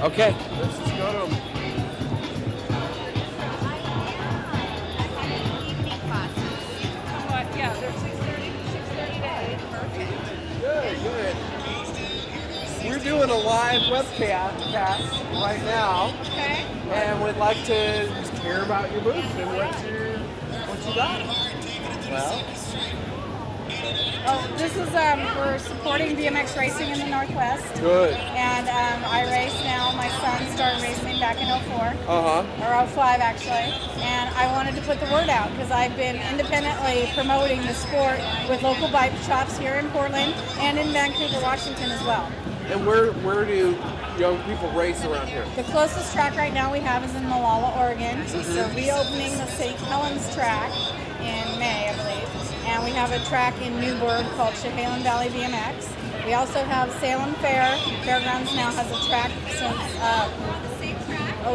Okay, let's just go to them. Yeah, they're 6:30 to 8. Perfect. Good, good. We're doing a live webcast right now, Okay. and we'd like to hear about your booth and what you got. Well, Oh, this is we're supporting BMX racing in the Northwest, Good. and I race now. My son started racing back in '04 Uh-huh. or '05 actually, and I wanted to put the word out because I've been independently promoting the sport with local bike shops here in Portland and in Vancouver, Washington as well. And where do young people race around here? The closest track right now we have is in Molalla, Oregon. We're reopening the St. Helens track in May, I believe. And we have a track in Newburgh called Chehalen Valley BMX. We also have Salem Fairgrounds now has a track since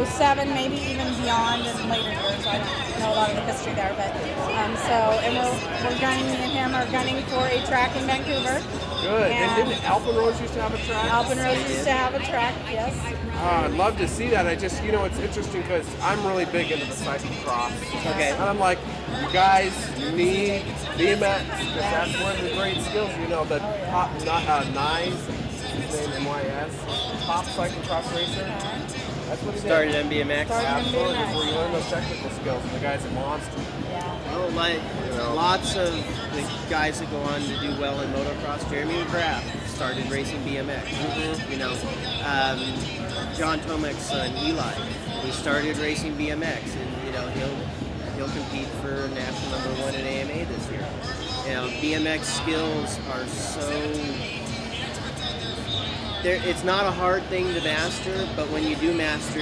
'07, maybe even beyond in later years. I don't know a lot of the history there, but we're gunning, me and him are gunning for a track in Vancouver. Good. And didn't Alpenrose used to have a track? Alpenrose used to have a track, yes. I'd love to see that. It's interesting because I'm really big into the cyclocross. Okay. And I'm like, you guys need BMX because that's one of the great skills. The top Nyes, his name NYS, top cyclocross racer. That's what he started did. in BMX. Absolutely, that's where you learn those technical skills. And the guys at Monster. Oh, lots of the guys that go on to do well in motocross. Jeremy McGrath started racing BMX. John Tomek's son Eli, he started racing BMX, and he'll compete for national #1 at AMA this year. BMX skills are so. It's not a hard thing to master, but when you do master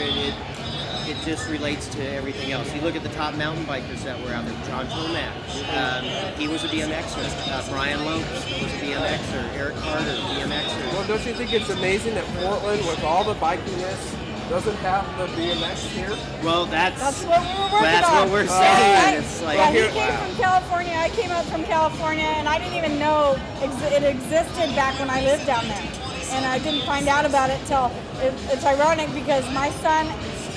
it just relates to everything else. You look at the top mountain bikers that were out there. John Tomac, he was a BMXer. Brian Lopes was a BMXer. Eric Carter, BMXer. Well, don't you think it's amazing that Portland, with all the bikiness, doesn't have the BMX here? Well, that's what we're working on. That's what we're saying. It's like, he came from California. I came out from California, and I didn't even know it existed back when I lived down there. And I didn't find out about it till it's ironic because my son.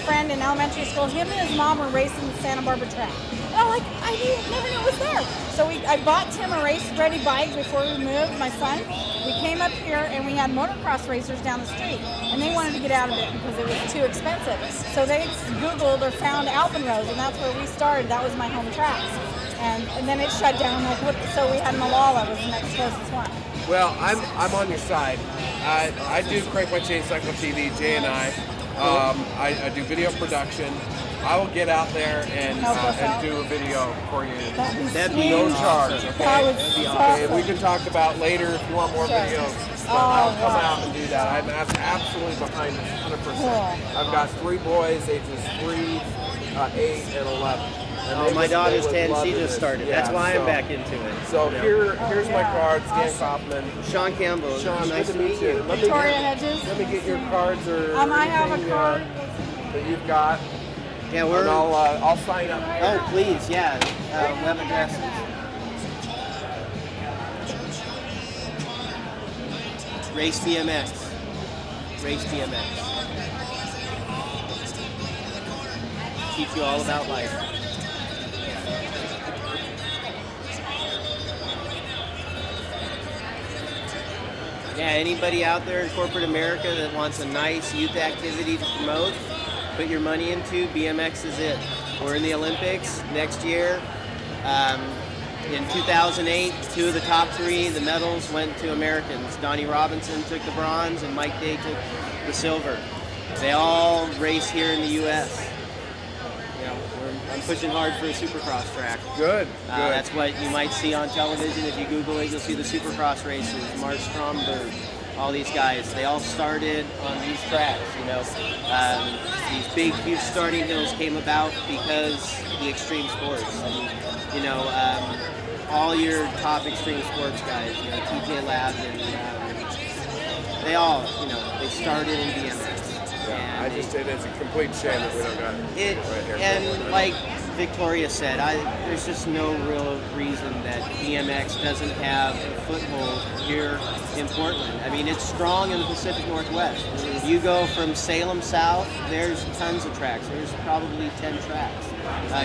Friend in elementary school, him and his mom were racing the Santa Barbara track. And I'm like, I never knew it was there. So I bought Tim a race-ready bike before we moved, my son. We came up here and we had motocross racers down the street, and they wanted to get out of it because it was too expensive. So they Googled or found Alpenrose, and that's where we started. That was my home track. And then it shut down. So we had Molalla was the next closest one. Well, I'm on your side. I do Crank My Chain Cycle TV, Jay and I do video production. I will get out there and do a video for you. That'd be no charge, okay? That would be awesome. We can talk about later if you want more videos. But I'll come out and do that. I'm absolutely behind this, 100%. Cool. I've got 3 boys, ages 3, 8, and 11. Oh, my daughter's 10. She just started. Yeah, that's why I'm back into it. So here's my cards. Dan Kaufman. Sean Campbell. Sean, nice to meet you. Victoria Hedges. Let me get your cards or I have a card that you've got. Yeah, I'll sign up. Oh, please, yeah. Web addresses. Race BMX. Race BMX. Teach you all about life. Yeah, anybody out there in corporate America that wants a nice youth activity to promote, put your money into, BMX is it. We're in the Olympics next year. In 2008, 2 of the top 3, the medals went to Americans. Donnie Robinson took the bronze and Mike Day took the silver. They all race here in the U.S. I'm pushing hard for a supercross track. Good. That's what you might see on television. If you Google it, you'll see the supercross races. Mark Stromberg, all these guys. They all started on these tracks. These big, huge starting hills came about because the extreme sports. All your top extreme sports guys. TJ Labs and they all, they started in BMX. Yeah, it's a complete shame that we don't got it right here. And Victoria said, there's just no real reason that BMX doesn't have a foothold here in Portland. I mean, it's strong in the Pacific Northwest. You go from Salem south, there's tons of tracks. There's probably 10 tracks.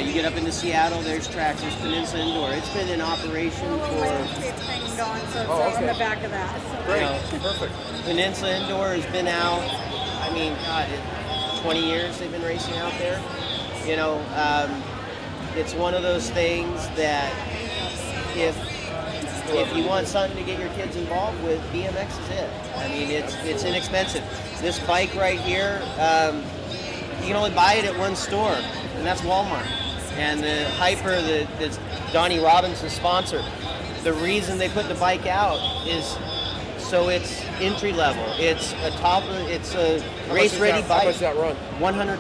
You get up into Seattle, there's tracks. There's Peninsula Indoor. It's been in operation for... on the back of that. Great, perfect. Peninsula Indoor has been out, I mean, God, 20 years they've been racing out there. You know, it's one of those things that if you want something to get your kids involved with, BMX is it. I mean, it's inexpensive. This bike right here, you can only buy it at one store, and that's Walmart. And the Hyper, that's Donnie Robbins' sponsor, the reason they put the bike out is so it's entry level. It's a race ready bike. How much does that run? $100.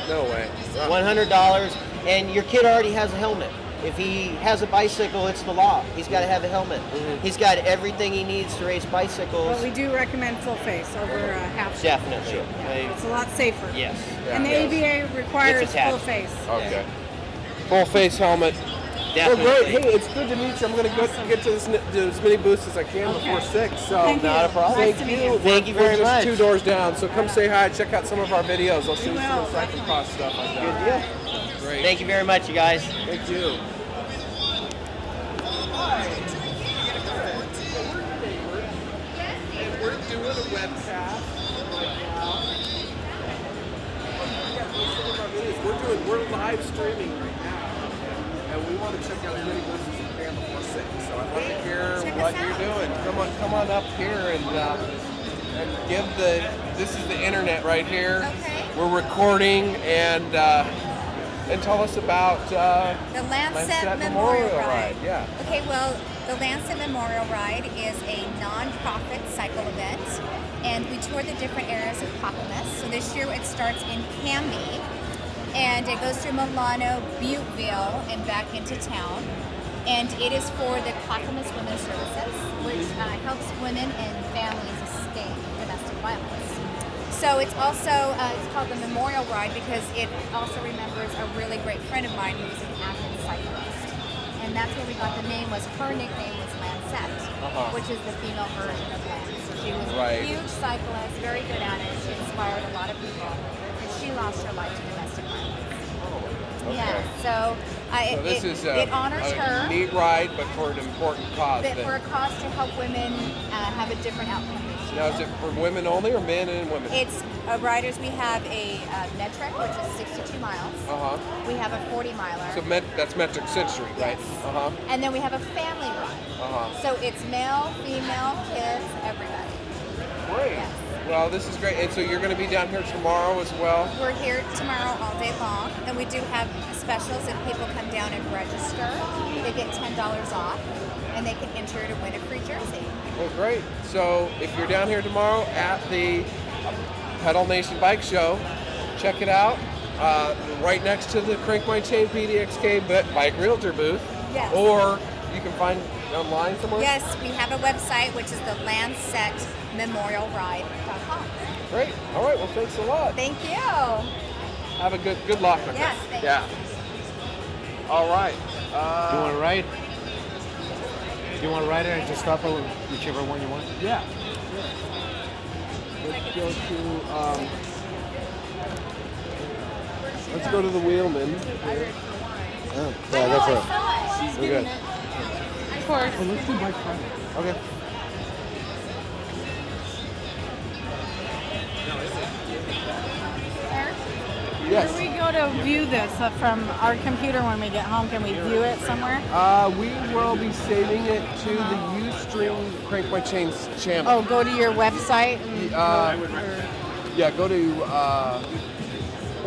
No way. Wow. $100, and your kid already has a helmet. If he has a bicycle, it's the law. He's got to have a helmet. Mm-hmm. He's got everything he needs to race bicycles. But we do recommend full face over half. Definitely. Yeah, it's a lot safer. Yes. Yeah. And the ABA requires full face. Okay. Full face helmet. Definitely. Well, great. Hey, it's good to meet you. I'm going to get to as many booths as I can before 6. So not a problem. Nice to meet you. Thank you very We're much. just 2 doors down. So come say hi. Check out some of our videos. I'll show you some of the cyclocross stuff like that. Good deal. Great. Thank you very much, you guys. Thank you. And we're doing a webcast right now. We're live streaming right now, and we want to check out as many booths as we can before 6. So I'd like to hear what you're doing. Come on up here and give this is the internet right here. Okay. We're recording and tell us about the Lancette Memorial Ride. Yeah. Okay, well, the Lancette Memorial Ride is a non-profit cycle event, and we tour the different areas of Clackamas. So this year it starts in Canby, and it goes through Milano, Butteville, and back into town. And it is for the Clackamas Women's Services, which helps women and families escape domestic violence. So it's also, it's called the Memorial Ride because it also remembers a really great friend of mine who was an avid cyclist. And that's where we got the name, her nickname was Lancette, which is the female version of Lance. So she was a huge cyclist, very good at it. She inspired a lot of people. And she lost her life to domestic violence. Okay. Yeah, so this is it honors her. Neat ride, but for an important cause. For a cause to help women have a different outcome. Now, is it for women only or men and women? It's riders. We have a metric, which is 62 miles. We have a 40 miler. So that's metric century, right? Yes. And then we have a family ride. So it's male, female, kids, everybody. Great. Yes. Well, this is great. And so you're going to be down here tomorrow as well? We're here tomorrow all day long, and we do have specials. If people come down and register, they get $10 off, and they can enter to win a free jersey. Well, great. So if you're down here tomorrow at the Pedal Nation Bike Show, check it out. Right next to the Crank My Chain PDXK Bike Realtor booth. Yes. Or you can find online somewhere? Yes, we have a website, which is the LancetteMemorialRide.com. Great. All right. Well, thanks a lot. Thank you. Have a good luck with Yes, it. thank you. All right. Do you want to ride? Do you want to ride it and just stop at whichever one you want? Yeah. Let's go to the Wheelman. Yeah, go for it. We're good. Of course. Well, let's do Bike Friday. Okay. Yes. Where do we go to view this from our computer when we get home? Can we view it somewhere? We will be saving it to the Ustream Crank My Chains channel. Oh, go to your website. And Yeah, go to. Well,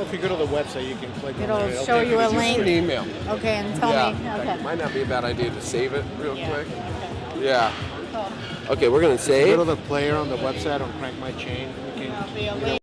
if you go to the website, you can click It'll on it. show you a Just link. an email. Okay, and tell me. Okay. Might not be a bad idea to save it real Yeah. quick. Okay. Yeah. Cool. Okay, we're gonna Go save. to the player on the website on Crank My Chain. You can There'll be a link.